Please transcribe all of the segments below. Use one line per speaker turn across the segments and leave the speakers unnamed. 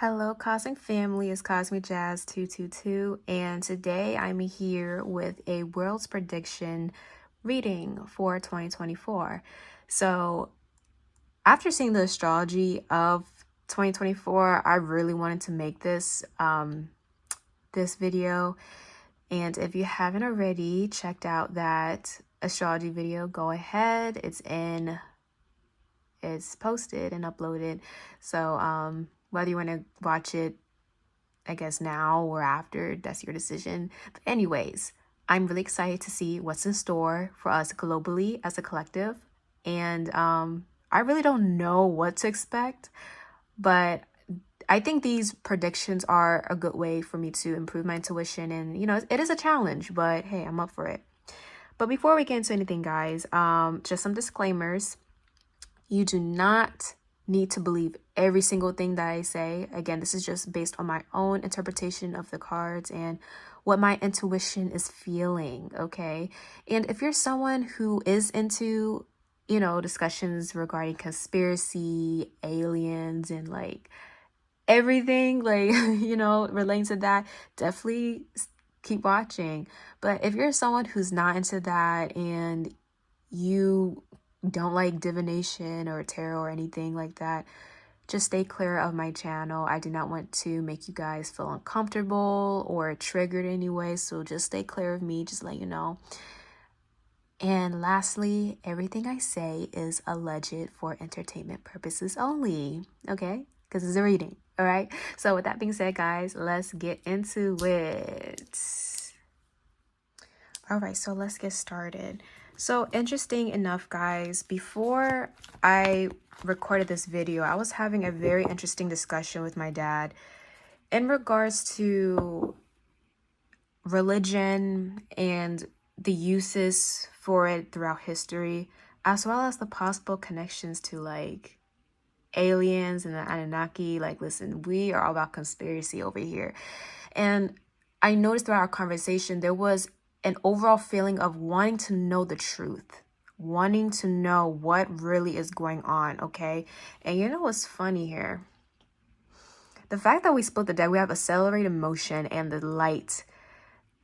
Hello, Cosmic Family. It's Cosmic Jazz 222, and today I'm here with a world's prediction reading for 2024. So, after seeing the astrology of 2024, I really wanted to make this video. And if you haven't already checked out that astrology video, go ahead. It's posted and uploaded. So, whether you want to watch it, I guess now or after, that's your decision. But anyways, I'm really excited to see what's in store for us globally as a collective. And I really don't know what to expect, but I think these predictions are a good way for me to improve my intuition. And, it is a challenge, but hey, I'm up for it. But before we get into anything, guys, just some disclaimers. You do not need to believe every single thing that I say. Again, this is just based on my own interpretation of the cards and what my intuition is feeling, okay? And if you're someone who is into, discussions regarding conspiracy, aliens, and like everything, like, relating to that, definitely keep watching. But if you're someone who's not into that and you don't like divination or tarot or anything like that, just stay clear of my channel. I do not want to make you guys feel uncomfortable or triggered anyway, so just stay clear of me, just let you know. And lastly, everything I say is alleged for entertainment purposes only, okay? Because it's a reading, all right? So with that being said, guys, let's get into it. All right, so let's get started. So interesting enough, guys, before I recorded this video, I was having a very interesting discussion with my dad in regards to religion and the uses for it throughout history, as well as the possible connections to like aliens and the Anunnaki. Like, listen, we are all about conspiracy over here. And I noticed throughout our conversation, there was an overall feeling of wanting to know the truth, wanting to know what really is going on, okay? And you know what's funny here? The fact that we split the deck, we have accelerated motion and the light.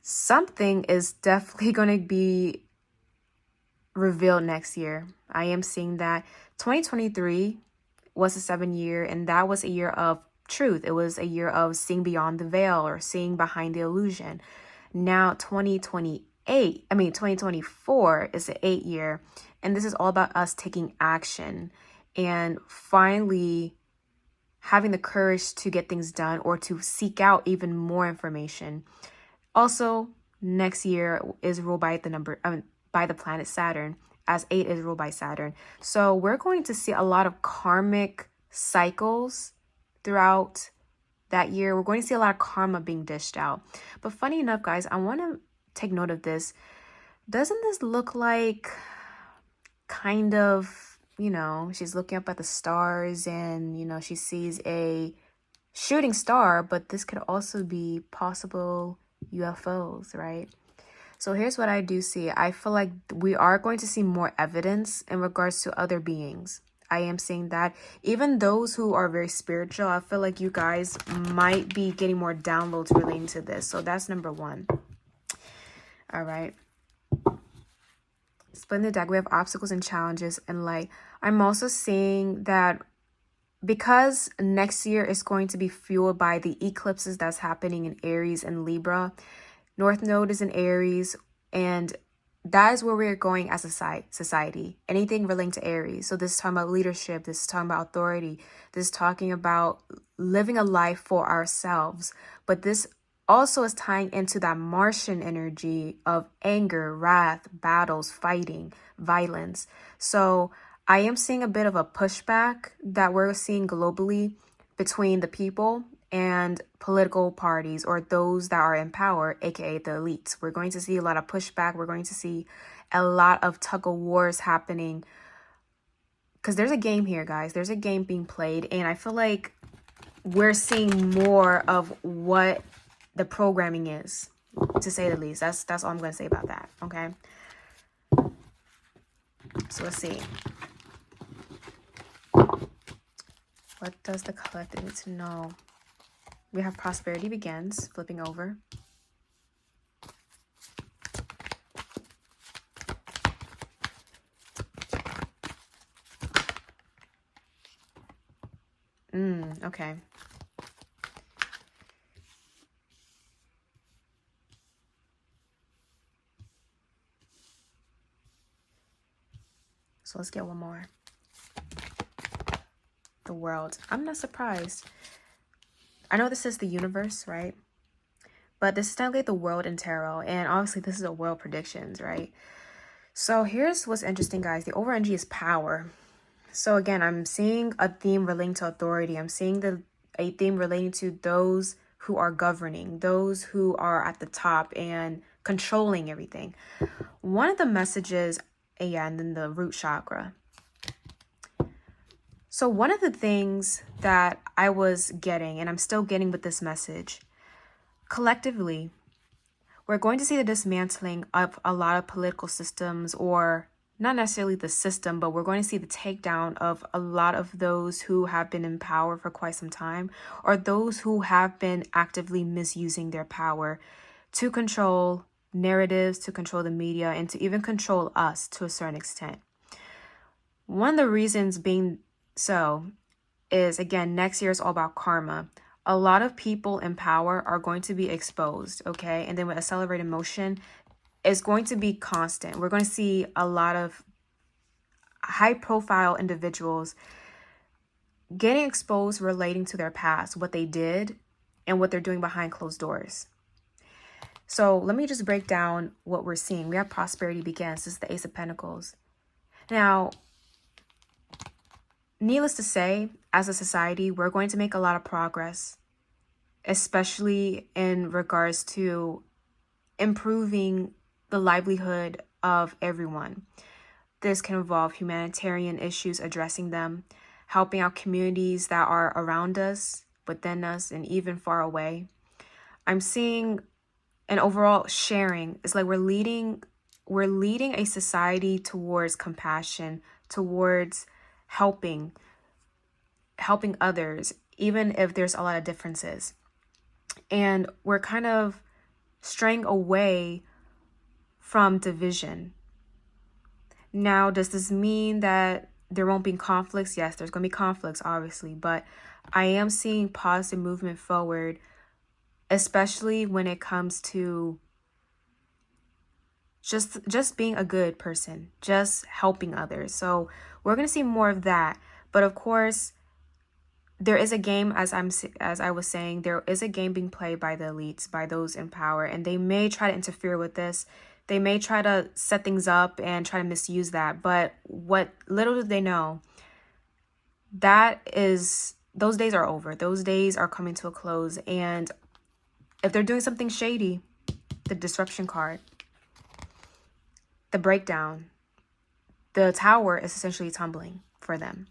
Something is definitely going to be revealed next year. I am seeing that 2023 was a 7-year, and that was a year of truth. It was a year of seeing beyond the veil or seeing behind the illusion. Now 2024 is an 8-year, and this is all about us taking action and finally having the courage to get things done or to seek out even more information. Also, next year is ruled by by the planet Saturn, as 8 is ruled by Saturn. So we're going to see a lot of karmic cycles throughout that year. We're going to see a lot of karma being dished out. But funny enough, guys, I want to take note of this. Doesn't this look like kind of, she's looking up at the stars and, she sees a shooting star, but this could also be possible UFOs, right? So here's what I do see. I feel like we are going to see more evidence in regards to other beings. I am seeing that even those who are very spiritual, I feel like you guys might be getting more downloads relating to this. So that's number one. All right. Splitting the deck, we have obstacles and challenges. And like, I'm also seeing that because next year is going to be fueled by the eclipses that's happening in Aries and Libra. North Node is in Aries, and that is where we're going as a society. Anything relating to Aries. So this is talking about leadership. This is talking about authority. This is talking about living a life for ourselves. But this also is tying into that Martian energy of anger, wrath, battles, fighting, violence. So I am seeing a bit of a pushback that we're seeing globally between the people and political parties or those that are in power, aka the elites. We're going to see a lot of pushback. We're going to see a lot of tug of wars happening because there's a game here, guys. There's a game being played, and I feel like we're seeing more of what the programming is, to say the least. That's all I'm going to say about that, okay? So let's see. What does the collective need to know? We have prosperity begins, flipping over. Okay. So let's get one more. The world. I'm not surprised. I know this is the universe, right? But this is technically the world in tarot. And obviously this is a world predictions, right? So here's what's interesting, guys. The overall energy is power. So again, I'm seeing a theme relating to authority. I'm seeing a theme relating to those who are governing, those who are at the top and controlling everything. One of the messages, yeah, and then the root chakra. So one of the things that I was getting, and I'm still getting with this message, collectively, we're going to see the dismantling of a lot of political systems, or not necessarily the system, but we're going to see the takedown of a lot of those who have been in power for quite some time, or those who have been actively misusing their power to control narratives, to control the media, and to even control us to a certain extent. One of the reasons being so is, again, next year is all about karma. A lot of people in power are going to be exposed, okay? And then with accelerated motion, it's going to be constant. We're going to see a lot of high-profile individuals getting exposed relating to their past, what they did, and what they're doing behind closed doors. So let me just break down what we're seeing. We have prosperity begins. This is the Ace of Pentacles. Now, needless to say, as a society, we're going to make a lot of progress, especially in regards to improving the livelihood of everyone. This can involve humanitarian issues, addressing them, helping out communities that are around us, within us, and even far away. I'm seeing an overall sharing. It's like we're leading a society towards compassion, towards helping others, even if there's a lot of differences. And we're kind of straying away from division. Now, does this mean that there won't be conflicts? Yes, there's going to be conflicts, obviously, but I am seeing positive movement forward, especially when it comes to just being a good person, just helping others. So we're going to see more of that. But of course, there is a game, as I was saying, there is a game being played by the elites, by those in power, and they may try to interfere with this. They may try to set things up and try to misuse that. But what little do they know, those days are over. Those days are coming to a close. And if they're doing something shady, the disruption card, the breakdown, the tower is essentially tumbling for them.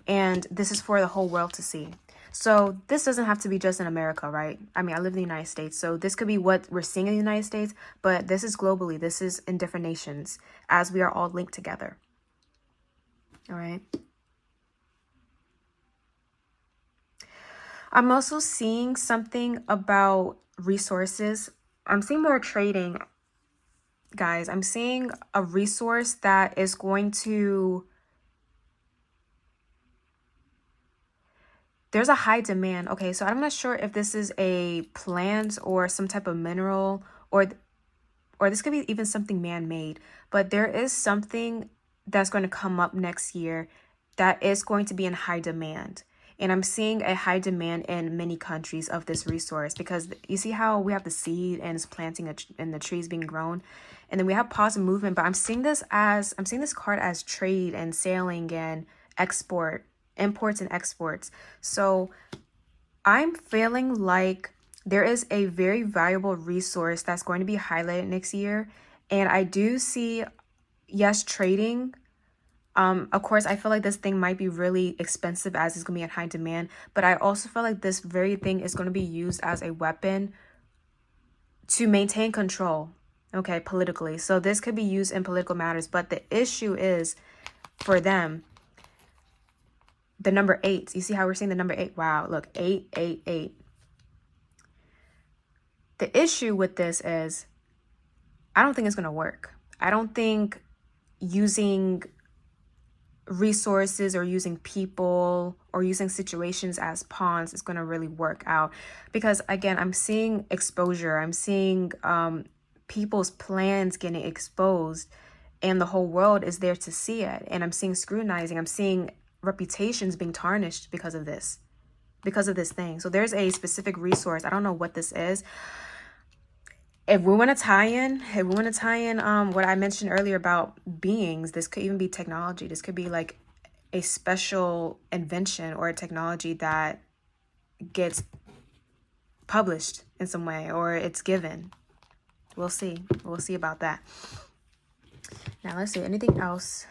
And this is for the whole world to see. So this doesn't have to be just in America, right? I mean, I live in the United States, so this could be what we're seeing in the United States, but this is globally. This is in different nations, as we are all linked together. All right. I'm also seeing something about resources. I'm seeing more trading, guys. I'm seeing a resource that is going to... There's a high demand. Okay, so I'm not sure if this is a plant or some type of mineral, or this could be even something man-made, but there is something that's going to come up next year that is going to be in high demand. And I'm seeing a high demand in many countries of this resource, because you see how we have the seed and it's planting and the trees being grown, and then we have positive movement. But I'm seeing this card as trade and sailing and export, imports and exports. So I'm feeling like there is a very valuable resource that's going to be highlighted next year. And I do see, yes, trading. Of course, I feel like this thing might be really expensive, as it's going to be in high demand. But I also feel like this very thing is going to be used as a weapon to maintain control, okay, politically. So this could be used in political matters. But the issue is, for them, the number 8. You see how we're seeing the number 8? Wow, look, 8, 8, 8. The issue with this is I don't think it's going to work. I don't think using resources or using people or using situations as pawns is going to really work out, because again, I'm seeing exposure. I'm seeing people's plans getting exposed, and the whole world is there to see it. And I'm seeing scrutinizing. I'm seeing reputations being tarnished because of this thing. So there's a specific resource. I don't know what this is. If we want to tie in what I mentioned earlier about beings, this could even be technology. This could be like a special invention or a technology that gets published in some way, or it's given. We'll see. We'll see about that. Now let's see. Anything else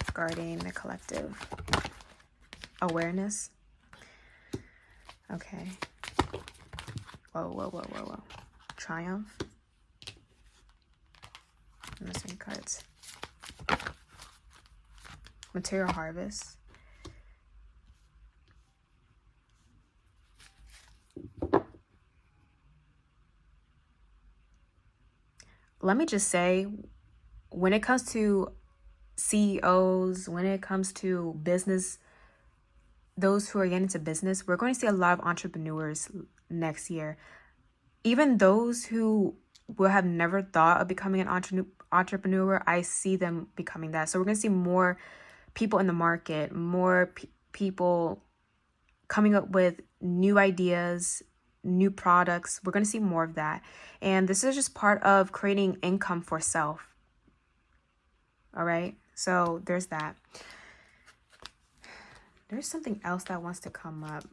regarding the collective awareness? Okay. Whoa. Triumph. Missing cards. Material harvest. Let me just say, when it comes to CEOs, when it comes to business, those who are getting into business, we're going to see a lot of entrepreneurs next year. Even those who will have never thought of becoming an entrepreneur, I see them becoming that. So we're going to see more people in the market, more people coming up with new ideas, new products. We're going to see more of that. And this is just part of creating income for self. All right. So there's that. There's something else that wants to come up.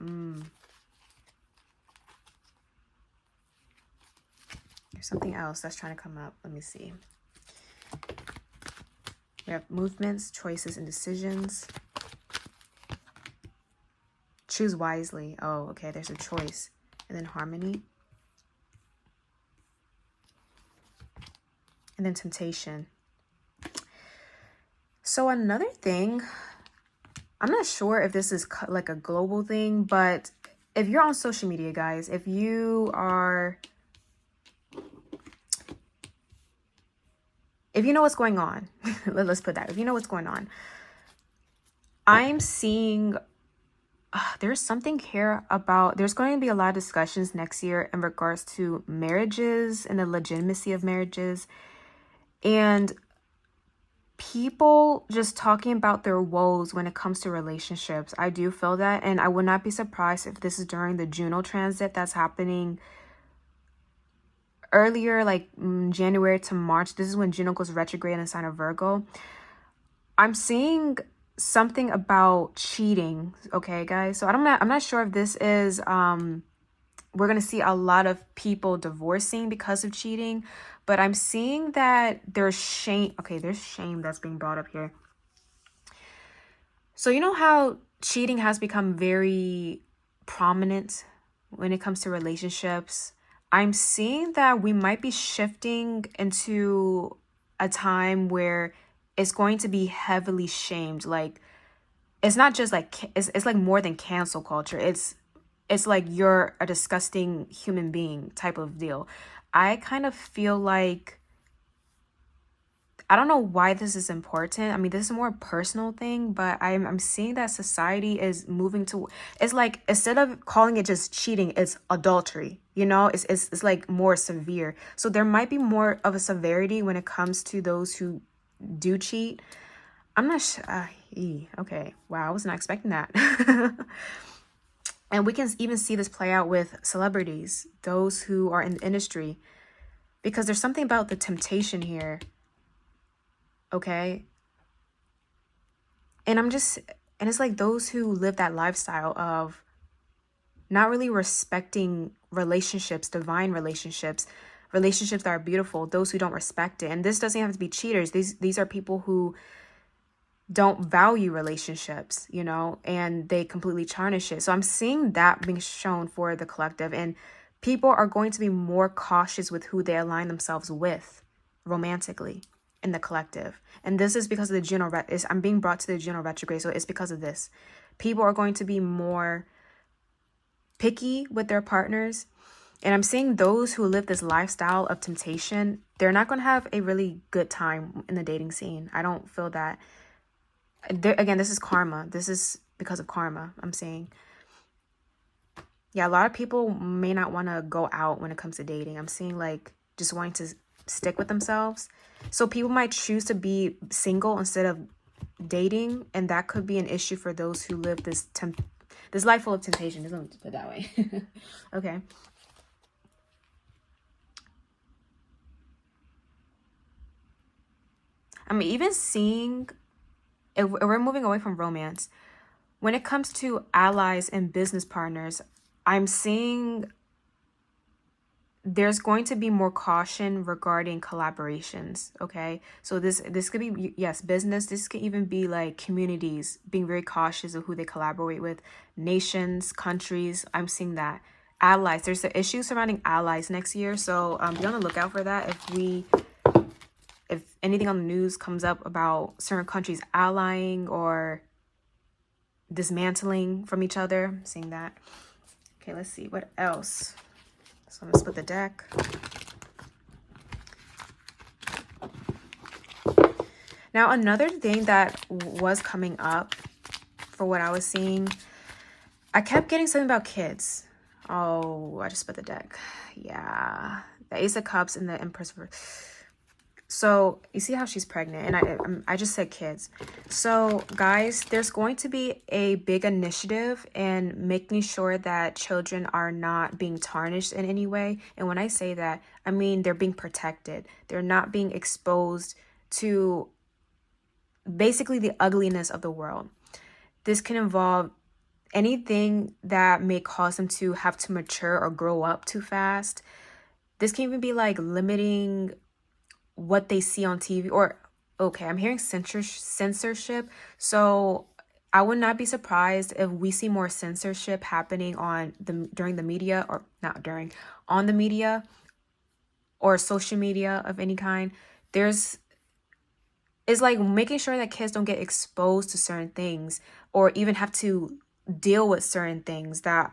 There's something else that's trying to come up. Let me see. We have movements, choices, and decisions. Choose wisely. Oh, okay. There's a choice. And then harmony. And then temptation. So another thing, I'm not sure if this is like a global thing, but if you're on social media, guys, if you know what's going on, let's put that, if you know what's going on, I'm seeing there's something here about, there's going to be a lot of discussions next year in regards to marriages and the legitimacy of marriages, and people just talking about their woes when it comes to relationships. I do feel that, and I would not be surprised if this is during the Juno transit that's happening earlier, like January to March. This is when Juno goes retrograde in the sign of Virgo. I'm seeing something about cheating. Okay, guys. So I'm not sure if this is we're gonna see a lot of people divorcing because of cheating, but I'm seeing that there's shame. Okay, there's shame that's being brought up here. So you know how cheating has become very prominent when it comes to relationships? I'm seeing that we might be shifting into a time where it's going to be heavily shamed. Like, it's not just like, it's like more than cancel culture. It's like you're a disgusting human being type of deal. I kind of feel like, I don't know why this is important. I mean, this is a more personal thing, but I'm seeing that society is moving to, it's like, instead of calling it just cheating, it's adultery. You know, it's like more severe. So there might be more of a severity when it comes to those who do cheat. I'm not sure. Okay. Wow. I was not expecting that. And we can even see this play out with celebrities, those who are in the industry, because there's something about the temptation here. Okay. And it's like those who live that lifestyle of not really respecting relationships, divine relationships that are beautiful, those who don't respect it. And this doesn't have to be cheaters. These are people who don't value relationships, you know, and they completely tarnish it. So I'm seeing that being shown for the collective, and people are going to be more cautious with who they align themselves with romantically in the collective. And this is because of the Juno I'm being brought to the Juno retrograde. So it's because of this. People are going to be more picky with their partners. And I'm seeing those who live this lifestyle of temptation, they're not going to have a really good time in the dating scene. I don't feel that. Again, this is karma. This is because of karma, I'm saying. Yeah, a lot of people may not want to go out when it comes to dating. I'm seeing like just wanting to stick with themselves. So people might choose to be single instead of dating, and that could be an issue for those who live this life full of temptation. Just let me put it that way. Okay. I'm even seeing, if we're moving away from romance, when it comes to allies and business partners, I'm seeing there's going to be more caution regarding collaborations. Okay, so this could be, yes, business. This could even be like communities being very cautious of who they collaborate with, nations, countries. I'm seeing that. Allies, there's an issue surrounding allies next year, so be on the lookout for that. If anything on the news comes up about certain countries allying or dismantling from each other, I'm seeing that. Okay, let's see what else. So I'm gonna split the deck. Now, another thing that was coming up for what I was seeing, I kept getting something about kids. Oh, I just split the deck. Yeah, the Ace of Cups and the Empress. So you see how she's pregnant, and I just said kids. So guys, there's going to be a big initiative in making sure that children are not being tarnished in any way. And when I say that, I mean they're being protected. They're not being exposed to basically the ugliness of the world. This can involve anything that may cause them to have to mature or grow up too fast. This can even be like limiting what they see on TV, or okay, I'm hearing censorship. So I would not be surprised if we see more censorship happening during the media, or not during, on the media or social media of any kind. It's like making sure that kids don't get exposed to certain things or even have to deal with certain things that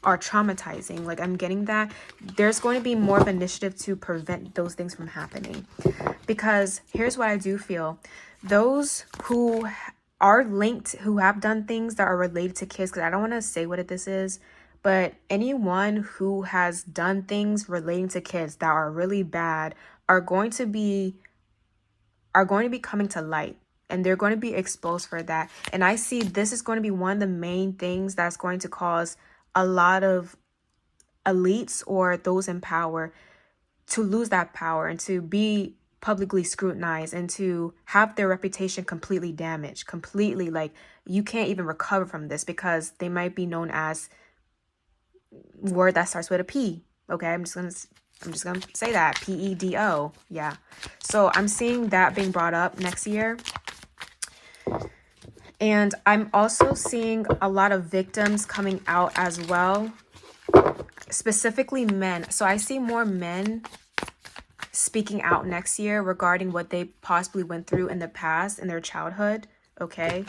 are traumatizing. Like, I'm getting that there's going to be more of an initiative to prevent those things from happening. Because here's what I do feel. Those who are linked, who have done things that are related to kids, because I don't want to say what this is, but anyone who has done things relating to kids that are really bad are going to be coming to light, and they're going to be exposed for that. And I see this is going to be one of the main things that's going to cause a lot of elites or those in power to lose that power and to be publicly scrutinized and to have their reputation completely damaged, completely, like you can't even recover from this because they might be known as word that starts with a P. Okay, I'm just gonna say that, PEDO. Yeah, so I'm seeing that being brought up next year. And I'm also seeing a lot of victims coming out as well, specifically men. So I see more men speaking out next year regarding what they possibly went through in the past, in their childhood. Okay.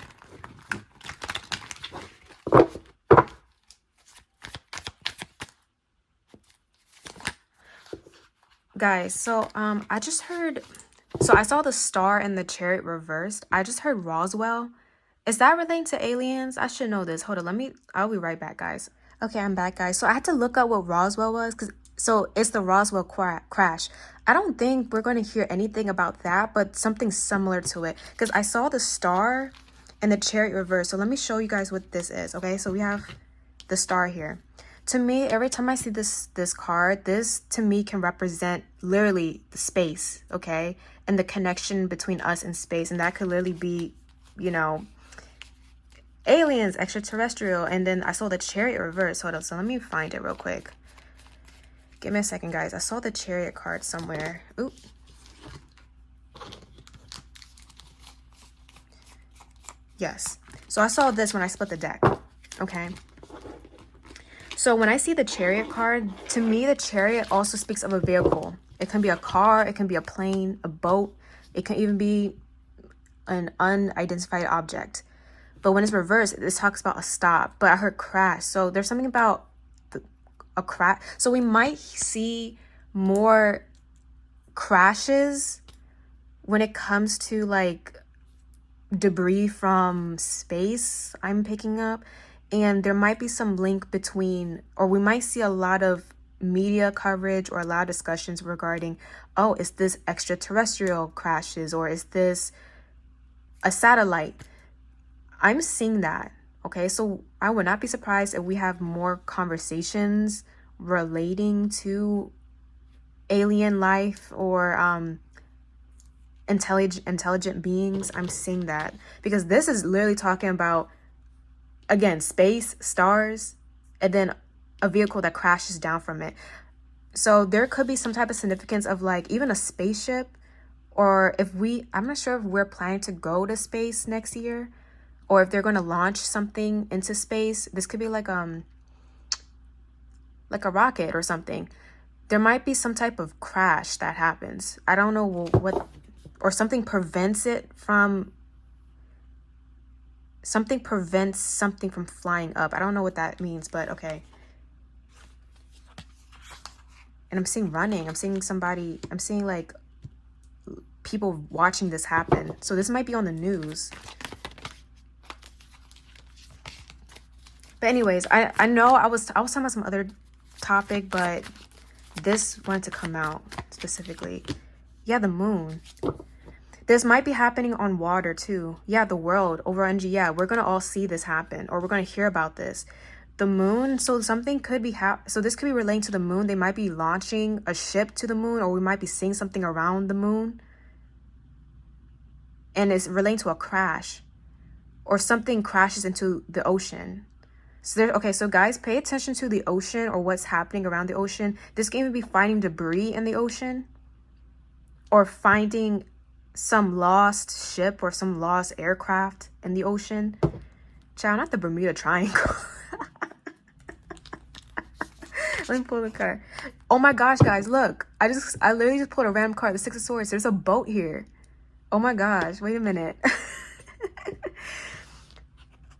Guys, so I just heard, so I saw the Star and the Chariot reversed. I just heard Roswell. Is that relating to aliens? I should know this. Hold on, I'll be right back, guys. Okay, I'm back, guys. So I had to look up what Roswell was, so it's the Roswell crash. I don't think we're going to hear anything about that, but something similar to it, because I saw the Star and the Chariot reverse. So let me show you guys what this is. Okay, so we have the Star here. To me, every time I see this card, this to me can represent literally the space, okay, and the connection between us and space, and that could literally be, you know, aliens, extraterrestrial. And then I saw the Chariot reverse. Hold on, so let me find it real quick. Give me a second, guys. I saw the Chariot card somewhere. Oop. Yes. So I saw this when I split the deck. Okay. So when I see the Chariot card, to me, the Chariot also speaks of a vehicle. It can be a car, it can be a plane, a boat. It can even be an unidentified object. But when it's reversed, this talks about a stop. But I heard crash. So there's something about a crash. So we might see more crashes when it comes to like debris from space, I'm picking up. And there might be some link between, or we might see a lot of media coverage or a lot of discussions regarding, oh, is this extraterrestrial crashes, or is this a satellite? I'm seeing that. Okay, so I would not be surprised if we have more conversations relating to alien life or intelligent beings. I'm seeing that because this is literally talking about, again, space, stars, and then a vehicle that crashes down from it. So there could be some type of significance of like even a spaceship, or if I'm not sure if we're planning to go to space next year, or if they're going to launch something into space. This could be like a rocket or something. There might be some type of crash that happens. I don't know what, or something prevents something from flying up. I don't know what that means, but okay. And I'm seeing running. I'm seeing like people watching this happen. So this might be on the news. But anyways, I know I was talking about some other topic, but this wanted to come out specifically. Yeah, the moon. This might be happening on water too. Yeah, the world over energy. Yeah, we're gonna all see this happen, or we're gonna hear about this. The moon. So something could be so this could be relating to the moon. They might be launching a ship to the moon, or we might be seeing something around the moon, and it's relating to a crash, or something crashes into the ocean. So okay, so guys, pay attention to the ocean or what's happening around the ocean. This game would be finding debris in the ocean, or finding some lost ship or some lost aircraft in the ocean. Child, not the Bermuda Triangle. Let me pull the card. Oh my gosh, guys, look. I literally just pulled a random card, the Six of Swords. There's a boat here. Oh my gosh, wait a minute.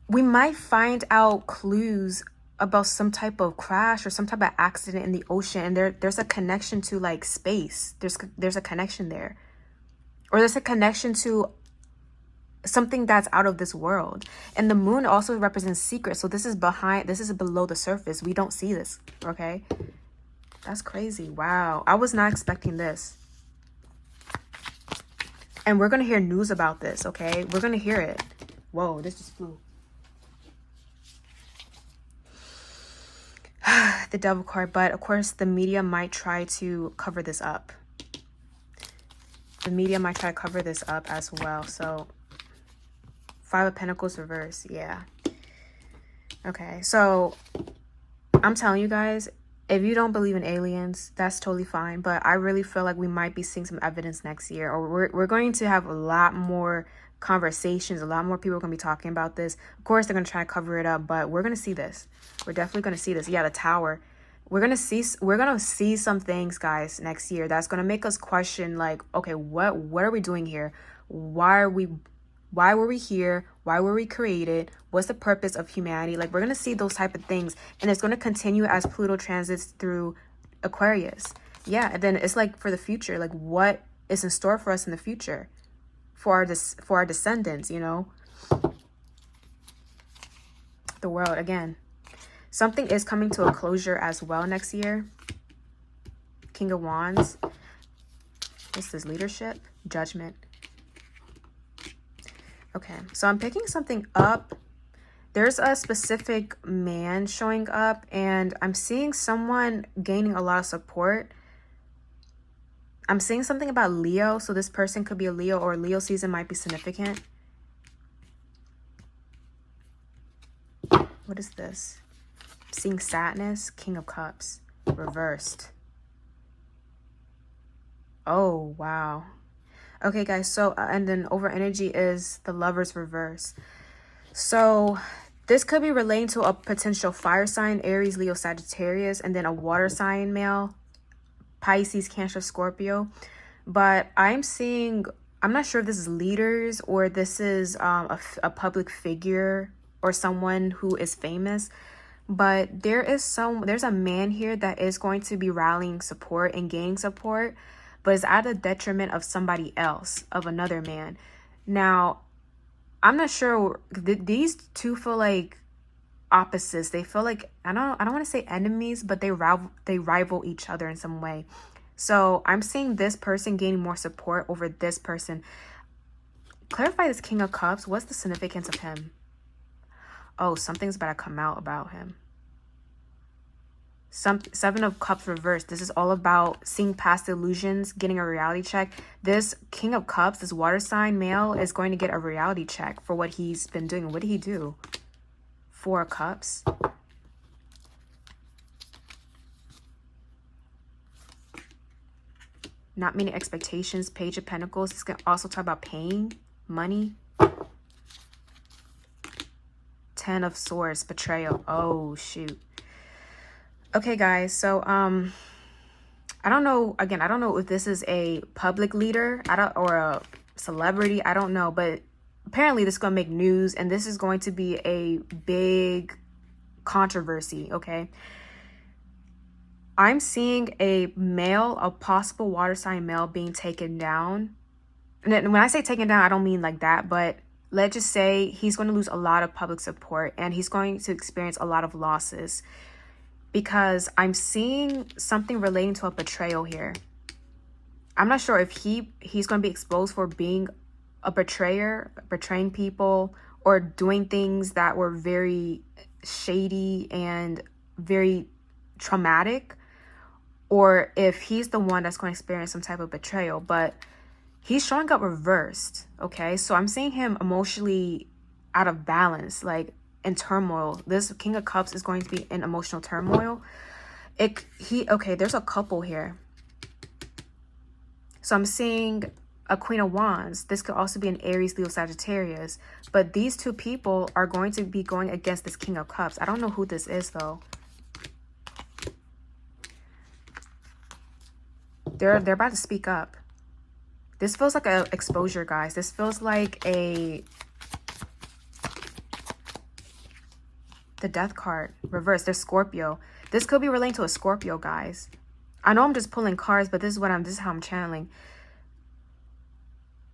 We might find out clues about some type of crash or some type of accident in the ocean, and there's a connection to like space. There's a connection there. Or there's a connection to something that's out of this world. And the moon also represents secrets. So this is below the surface. We don't see this, okay? That's crazy. Wow. I was not expecting this. And we're going to hear news about this, okay? We're going to hear it. Whoa, this just flew. The Devil card. But of course, the media might try to cover this up. The media might try to cover this up as well. So, Five of Pentacles reverse. Yeah. Okay. So, I'm telling you guys, if you don't believe in aliens, that's totally fine. But I really feel like we might be seeing some evidence next year. Or we're going to have a lot more conversations. A lot more people are going to be talking about this. Of course, they're going to try to cover it up. But we're going to see this. We're definitely going to see this. Yeah, the Tower. We're gonna see some things, guys, next year that's gonna make us question, like, okay, what are we doing here? Why were we here? Why were we created? What's the purpose of humanity? Like, we're gonna see those type of things, and it's gonna continue as Pluto transits through Aquarius. Yeah, and then it's like for the future, like what is in store for us in the future, for our descendants, you know. The world again. Something is coming to a closure as well next year. King of Wands. This is leadership, judgment. Okay, so I'm picking something up. There's a specific man showing up, and I'm seeing someone gaining a lot of support. I'm seeing something about Leo, so this person could be a Leo, or Leo season might be significant. What is this? Seeing sadness, King of Cups, reversed. Oh, wow. Okay, guys, so, and then over energy is the Lover's reverse. So, this could be relating to a potential fire sign, Aries, Leo, Sagittarius, and then a water sign male, Pisces, Cancer, Scorpio. But I'm not sure if this is leaders or this is a public figure or someone who is famous. But there's a man here that is going to be rallying support and gaining support, but it's at the detriment of somebody else, of another man. Now, I'm not sure. These two feel like opposites. They feel like, I don't want to say enemies, but they rival each other in some way. So I'm seeing this person gaining more support over this person. Clarify this King of Cups. What's the significance of him? Oh, something's about to come out about him. Seven of Cups reversed. This is all about seeing past illusions, getting a reality check. This King of Cups, this water sign male, is going to get a reality check for what he's been doing. What did he do? Four of Cups. Not meeting expectations. Page of Pentacles. This can also talk about paying money. Ten of Swords. Betrayal. Oh, shoot. Okay, guys. So, I don't know. Again, I don't know if this is a public leader or a celebrity. I don't know. But apparently this is going to make news. And this is going to be a big controversy. Okay. I'm seeing a possible water sign male being taken down. And when I say taken down, I don't mean like that, but let's just say he's going to lose a lot of public support and he's going to experience a lot of losses, because I'm seeing something relating to a betrayal here. I'm not sure if he's going to be exposed for being a betrayer, betraying people, or doing things that were very shady and very traumatic, or if he's the one that's going to experience some type of betrayal. But he's showing up reversed. Okay, so I'm seeing him emotionally out of balance, like in turmoil. This King of Cups is going to be in emotional turmoil. Okay, there's a couple here. So I'm seeing a Queen of Wands. This could also be an Aries, Leo, Sagittarius. But these two people are going to be going against this King of Cups. I don't know who this is though. They're about to speak up. This feels like an exposure, guys. This feels like the Death card reverse. There's Scorpio. This could be relating to a Scorpio, guys. I know I'm just pulling cards, but this is how I'm channeling.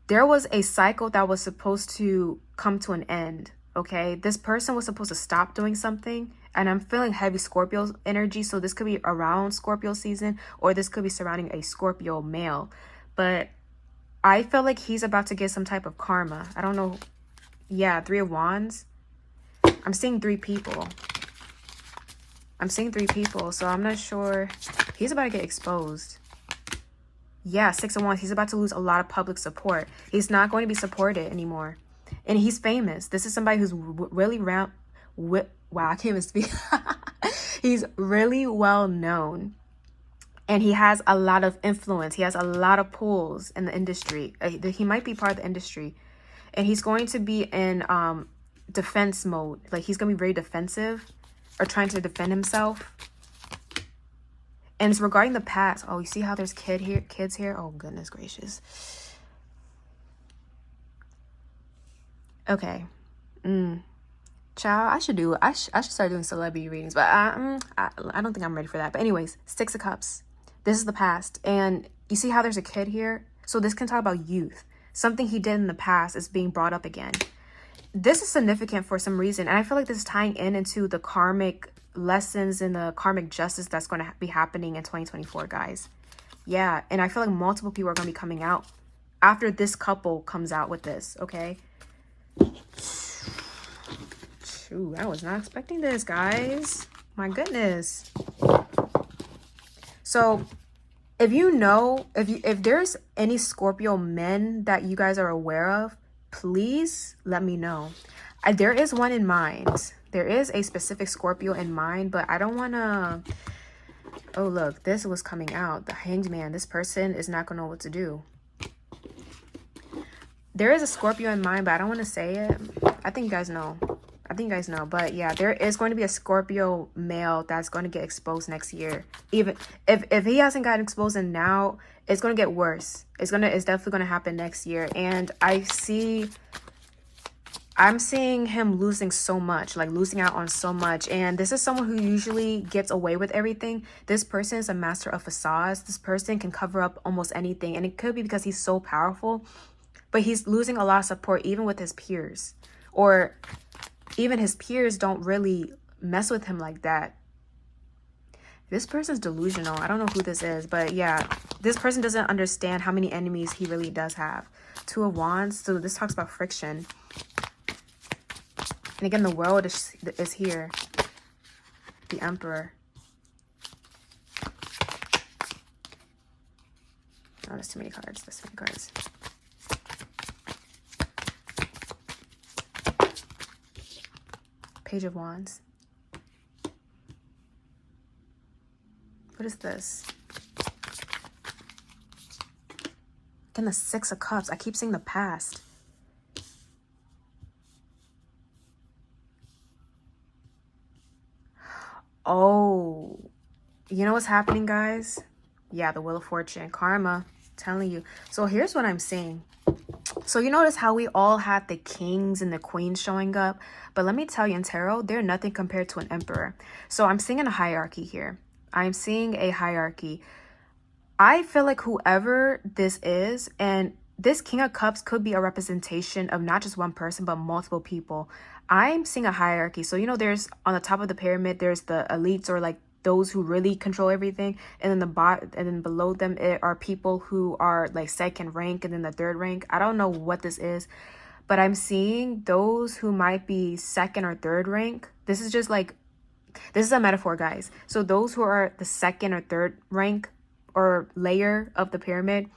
There was a cycle that was supposed to come to an end. Okay, this person was supposed to stop doing something, and I'm feeling heavy Scorpio energy. So this could be around Scorpio season, or this could be surrounding a Scorpio male. But I feel like he's about to get some type of karma. I don't know. Yeah, Three of Wands. I'm seeing three people. So I'm not sure. He's about to get exposed. Yeah, Six of Wands. He's about to lose a lot of public support. He's not going to be supported anymore. And he's famous. This is somebody who's really wow, I can't even speak. He's really well known. And he has a lot of influence. He has a lot of pulls in the industry. He might be part of the industry. And he's going to be in defense mode. Like, he's going to be very defensive or trying to defend himself. And it's regarding the past. Oh, you see how there's kids here? Oh, goodness gracious. Okay. Child, I should start doing celebrity readings, but I don't think I'm ready for that. But anyways, Six of Cups. This is the past. And you see how there's a kid here? So this can talk about youth. Something he did in the past is being brought up again. This is significant for some reason. And I feel like this is tying into the karmic lessons and the karmic justice that's going to be happening in 2024, guys. Yeah. And I feel like multiple people are going to be coming out after this couple comes out with this. Okay. Shoot, I was not expecting this, guys. My goodness. So if you know, if there's any Scorpio men that you guys are aware of, please let me know. There is one in mind. There is a specific Scorpio in mind, but I don't want to. Oh, look, this was coming out. The Hanged Man. This person is not going to know what to do. There is a Scorpio in mind, but I don't want to say it. I think you guys know. But yeah, there is going to be a Scorpio male that's going to get exposed next year. Even if he hasn't gotten exposed and now, it's going to get worse. It's definitely going to happen next year. And I see I'm seeing him losing so much, like losing out on so much. And this is someone who usually gets away with everything. This person is a master of facades. This person can cover up almost anything. And it could be because he's so powerful, but he's losing a lot of support even with his peers. Or even his peers don't really mess with him like that. This person's delusional. I don't know who this is, but yeah, this person doesn't understand how many enemies he really does have. Two of Wands. So this talks about friction. And again, the world is here. The Emperor. Oh, there's too many cards. There's too many cards. Page of Wands. What is this? Again, the Six of Cups. I keep seeing the past. Oh, you know what's happening, guys? Yeah, the Wheel of Fortune, karma, telling you. So here's what I'm seeing. So you notice how we all had the kings and the queens showing up, but let me tell you, in tarot, they're nothing compared to an emperor. So I'm seeing a hierarchy here. I'm seeing a hierarchy. I feel like whoever this is, and this King of Cups could be a representation of not just one person, but multiple people. I'm seeing a hierarchy. So, you know, there's on the top of the pyramid, there's the elites, or like those who really control everything. And then and then below them are people who are like second rank and then the third rank. I don't know what this is, but I'm seeing those who might be second or third rank. This is just like, this is a metaphor, guys. So those who are the second or third rank or layer of the pyramid,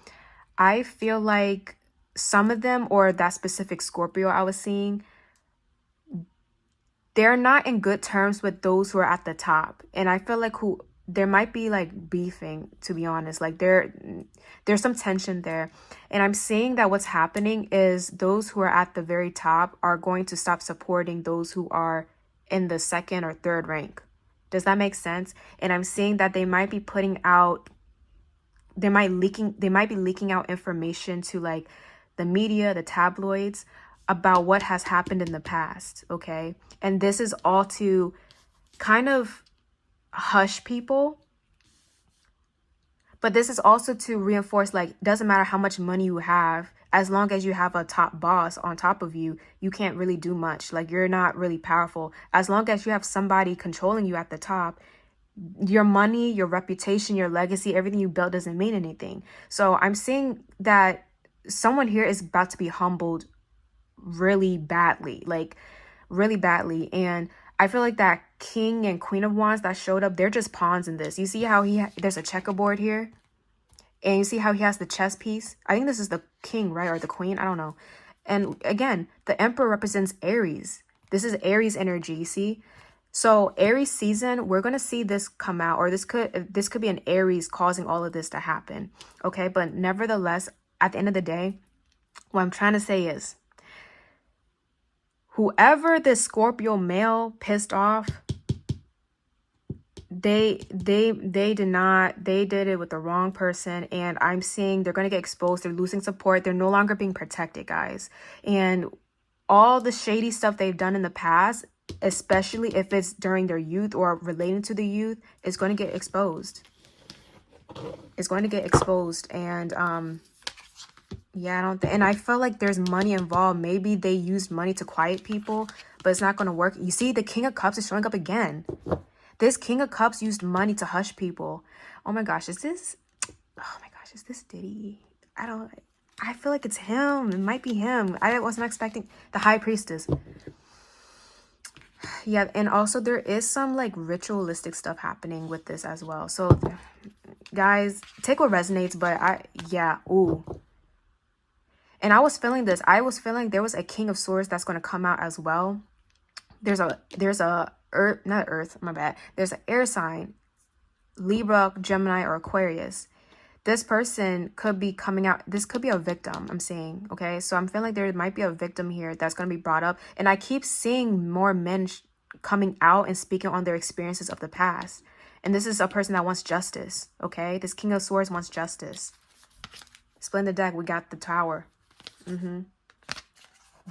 I feel like some of them, or that specific Scorpio I was seeing, they're not in good terms with those who are at the top. And I feel like there might be like beefing, to be honest. Like there's some tension there. And I'm seeing that what's happening is those who are at the very top are going to stop supporting those who are in the second or third rank. Does that make sense? And I'm seeing that they might be putting out, they might be leaking out information to like the media, the tabloids, about what has happened in the past, okay? And this is all to kind of hush people. But this is also to reinforce, like, doesn't matter how much money you have, as long as you have a top boss on top of you, you can't really do much. Like, you're not really powerful. As long as you have somebody controlling you at the top, your money, your reputation, your legacy, everything you built doesn't mean anything. So I'm seeing that someone here is about to be humbled really badly, like really badly. And I feel like that King and Queen of Wands that showed up, they're just pawns in this. You see how there's a checkerboard here, and you see how he has the chess piece. I think this is the king, right? Or the queen, I don't know. And again, the Emperor represents Aries. This is Aries energy, you see? So Aries season, we're going to see this come out, or this could be an Aries causing all of this to happen. Okay, but nevertheless, at the end of the day, what I'm trying to say is, whoever this Scorpio male pissed off, they did it with the wrong person. And I'm seeing they're going to get exposed. They're losing support. They're no longer being protected, guys. And all the shady stuff they've done in the past, especially if it's during their youth or relating to the youth, is going to get exposed. It's going to get exposed. And yeah, I don't think, and I feel like there's money involved. Maybe they used money to quiet people, but it's not going to work. You see, the King of Cups is showing up again. This King of Cups used money to hush people. Oh my gosh, is this Diddy? I feel like it's him. It might be him. I wasn't expecting the High Priestess. Yeah, and also there is some like ritualistic stuff happening with this as well. So guys, take what resonates, but ooh. And I was feeling this. I was feeling there was a King of Swords that's going to come out as well. There's a Earth, not Earth, my bad. There's an air sign, Libra, Gemini, or Aquarius. This person could be coming out. This could be a victim, I'm saying, okay? So I'm feeling like there might be a victim here that's going to be brought up. And I keep seeing more men coming out and speaking on their experiences of the past. And this is a person that wants justice, okay? This King of Swords wants justice. Split the deck, we got the Tower.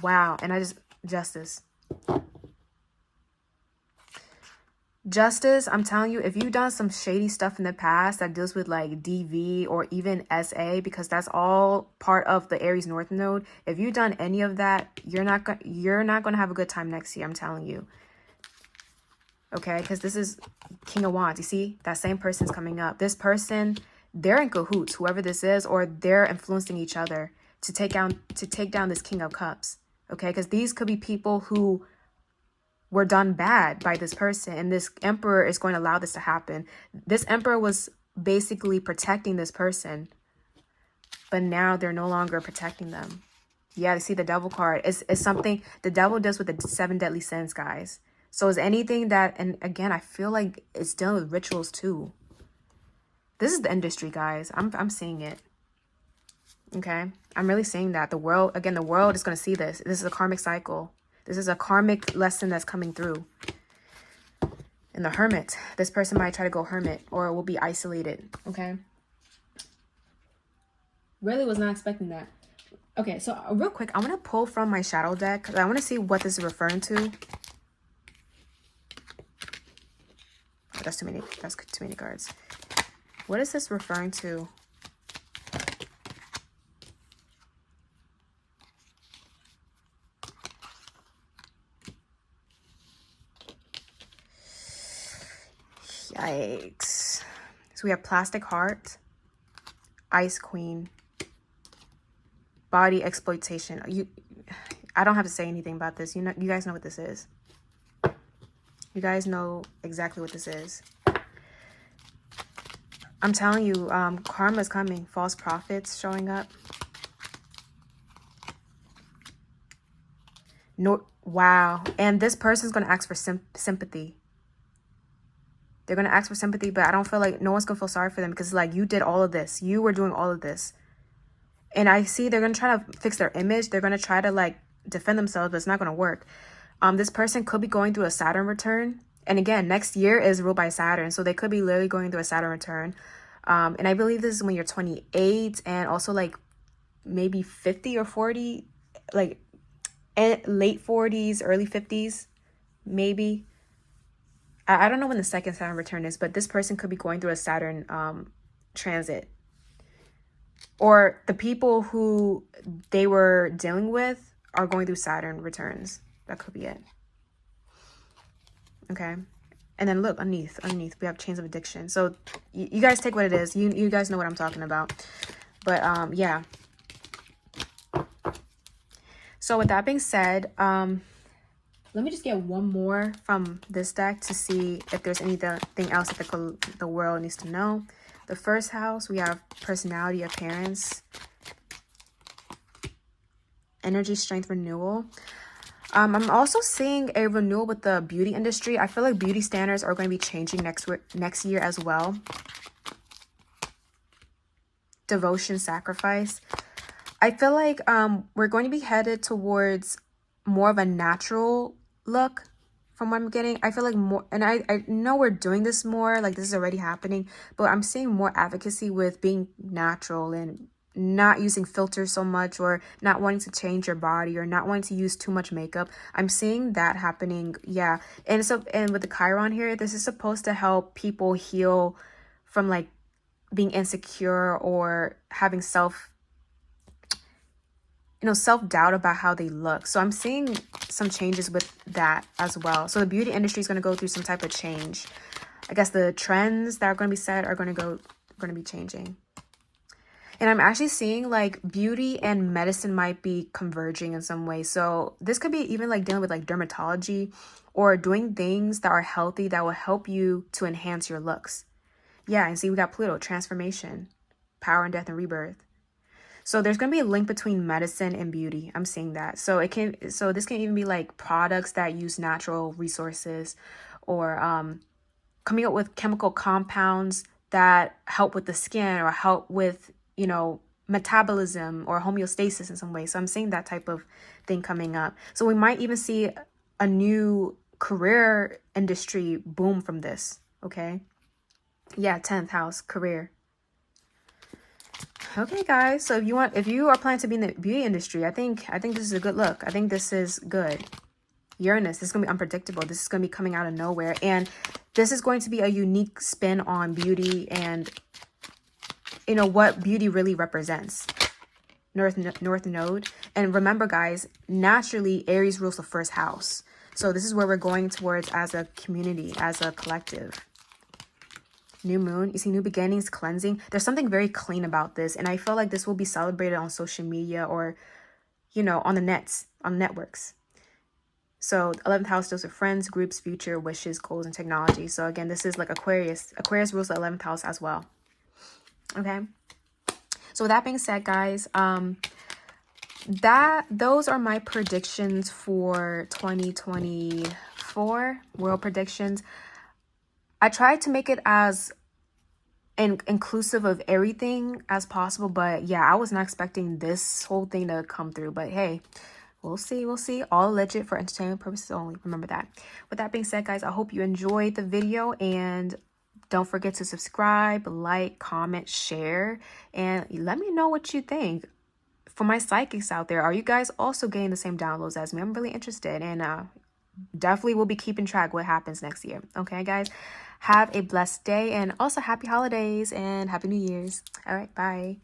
Wow. And Justice. Justice, I'm telling you, if you've done some shady stuff in the past that deals with like DV or even SA, because that's all part of the Aries North Node. If you've done any of that, you're not gonna have a good time next year. I'm telling you. Okay, because this is King of Wands. You see, that same person's coming up. This person, they're in cahoots, whoever this is, or they're influencing each other to take down this King of Cups. Okay, because these could be people who were done bad by this person, and this Emperor is going to allow this to happen. This Emperor was basically protecting this person, but now they're no longer protecting them. Yeah, see the Devil card. It's something the devil does with the 7 deadly sins, guys. So is anything that, and again, I feel like it's dealing with rituals too. This is the industry, guys. I'm seeing it. Okay, I'm really seeing that the world, again, the world is going to see this. This is a karmic cycle. This is a karmic lesson that's coming through. And the Hermit, this person might try to go hermit or will be isolated. Okay, really was not expecting that. Okay, so real quick, I want to pull from my shadow deck because I want to see what this is referring to. Oh, that's too many cards. What is this referring to? Yikes. So we have Plastic Heart, Ice Queen, Body Exploitation. I don't have to say anything about this. You guys know what this is. You guys know exactly what this is. I'm telling you, karma is coming. False prophets showing up. No, wow. And this person's going to ask for sympathy. They're going to ask for sympathy, but I don't feel like no one's going to feel sorry for them because like you did all of this. You were doing all of this. And I see they're going to try to fix their image. They're going to try to like defend themselves, but it's not going to work. This person could be going through a Saturn return. And again, next year is ruled by Saturn. So they could be literally going through a Saturn return. And I believe this is when you're 28 and also like maybe 50 or 40, like late 40s, early 50s, maybe. I don't know when the second Saturn return is, but this person could be going through a Saturn transit. Or the people who they were dealing with are going through Saturn returns. That could be it. Okay. And then look, underneath, we have chains of addiction. So you guys take what it is. You guys know what I'm talking about. But yeah. So with that being said, let me just get one more from this deck to see if there's anything else that the world needs to know. The first house, we have personality, appearance, energy, strength, renewal. I'm also seeing a renewal with the beauty industry. I feel like beauty standards are going to be changing next year as well. Devotion, sacrifice. I feel like we're going to be headed towards more of a natural look from what I'm getting. I feel like more, and I know we're doing this more, like this is already happening, but I'm seeing more advocacy with being natural and not using filters so much, or not wanting to change your body, or not wanting to use too much makeup. I'm seeing that happening. Yeah. And so, and with the Chiron here, this is supposed to help people heal from like being insecure or having self-doubt about how they look. So I'm seeing some changes with that as well. So the beauty industry is going to go through some type of change. I guess the trends that are going to be set are going to be changing. And I'm actually seeing like beauty and medicine might be converging in some way. So this could be even like dealing with like dermatology or doing things that are healthy that will help you to enhance your looks. Yeah, and see, we got Pluto, transformation, power and death and rebirth. So there's going to be a link between medicine and beauty. I'm seeing that. So this can even be like products that use natural resources, or coming up with chemical compounds that help with the skin or help with, metabolism or homeostasis in some way. So I'm seeing that type of thing coming up. So we might even see a new career industry boom from this. Okay. Yeah. 10th house, career. Okay, guys. So if you are planning to be in the beauty industry, I think this is a good look. I think this is good. Uranus, this is gonna be unpredictable. This is gonna be coming out of nowhere, and this is going to be a unique spin on beauty and what beauty really represents. North node. And remember, guys, naturally Aries rules the first house. So this is where we're going towards as a community, as a collective. New moon, you see new beginnings, cleansing. There's something very clean about this, and I feel like this will be celebrated on social media or on the nets, on networks. So 11th house deals with friends, groups, future, wishes, goals, and technology. So again, this is like Aquarius rules the 11th house as well. Okay, so with that being said, guys, those are my predictions for 2024 world predictions. I tried to make it as inclusive of everything as possible, but yeah, I was not expecting this whole thing to come through. But hey, we'll see. All legit for entertainment purposes only. Remember that. With that being said, guys, I hope you enjoyed the video, and don't forget to subscribe, like, comment, share, and let me know what you think. For my psychics out there, are you guys also getting the same downloads as me? I'm really interested, and definitely will be keeping track what happens next year. Okay, guys, have a blessed day, and also happy holidays and happy New Year's. All right, bye.